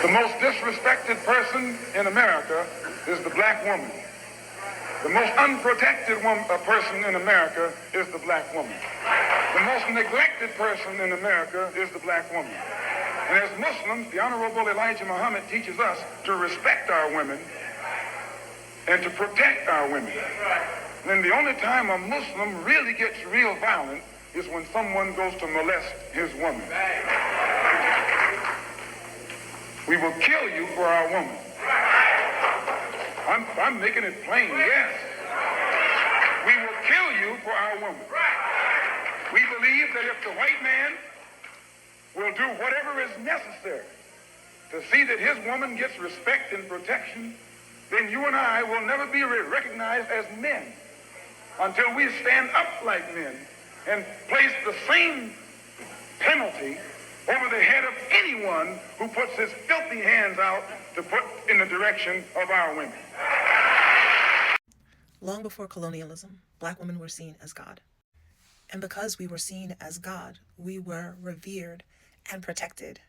The most disrespected person in America is the black woman. The most unprotected person in America is the black woman. The most neglected person in America is the black woman. And as Muslims, the Honorable Elijah Muhammad teaches us to respect our women and to protect our women. And the only time a Muslim really gets real violent is when someone goes to molest his woman. We will kill you for our woman. I'm making it plain, yes. We will kill you for our woman. We believe that if the white man will do whatever is necessary to see that his woman gets respect and protection, then you and I will never be recognized as men until we stand up like men and place the same penalty over the head of anyone who puts his filthy hands out to put in the direction of our women. Long before colonialism, black women were seen as God. And because we were seen as God, we were revered and protected.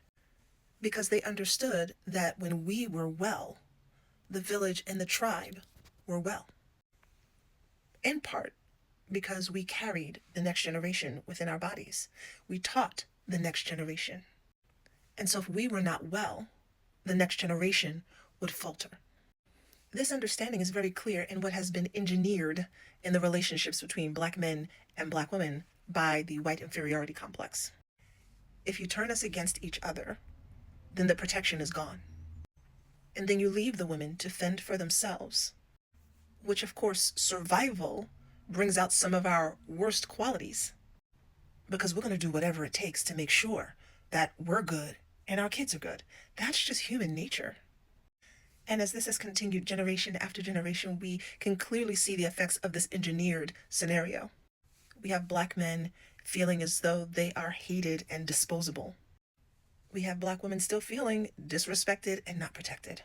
Because they understood that when we were well, the village and the tribe were well. In part because we carried the next generation within our bodies. We taught the next generation. And so if we were not well, the next generation would falter. This understanding is very clear in what has been engineered in the relationships between black men and black women by the white inferiority complex. If you turn us against each other, then the protection is gone. And then you leave the women to fend for themselves, which of course survival brings out some of our worst qualities, because we're going to do whatever it takes to make sure that we're good and our kids are good. That's just human nature. And as this has continued generation after generation, we can clearly see the effects of this engineered scenario. We have black men feeling as though they are hated and disposable. We have black women still feeling disrespected and not protected.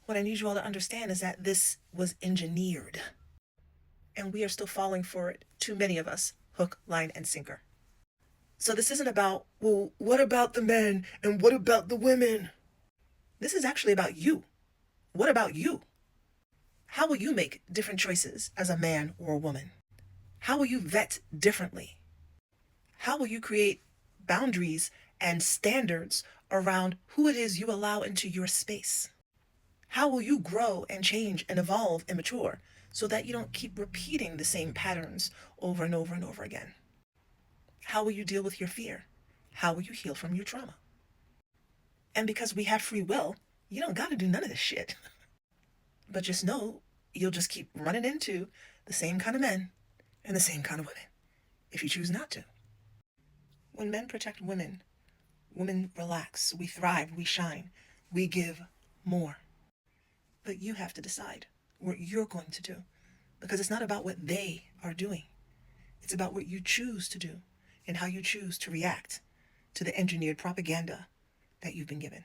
What I need you all to understand is that this was engineered. And we are still falling for it, too many of us, hook, line, and sinker. So this isn't about, well, what about the men and what about the women? This is actually about you. What about you? How will you make different choices as a man or a woman? How will you vet differently? How will you create boundaries and standards around who it is you allow into your space? How will you grow and change and evolve and mature so that you don't keep repeating the same patterns over and over and over again? How will you deal with your fear? How will you heal from your trauma? And because we have free will, you don't got to do none of this shit. But just know you'll just keep running into the same kind of men and the same kind of women if you choose not to. When men protect women, women relax, we thrive, we shine, we give more. But you have to decide what you're going to do, because it's not about what they are doing. It's about what you choose to do and how you choose to react to the engineered propaganda that you've been given.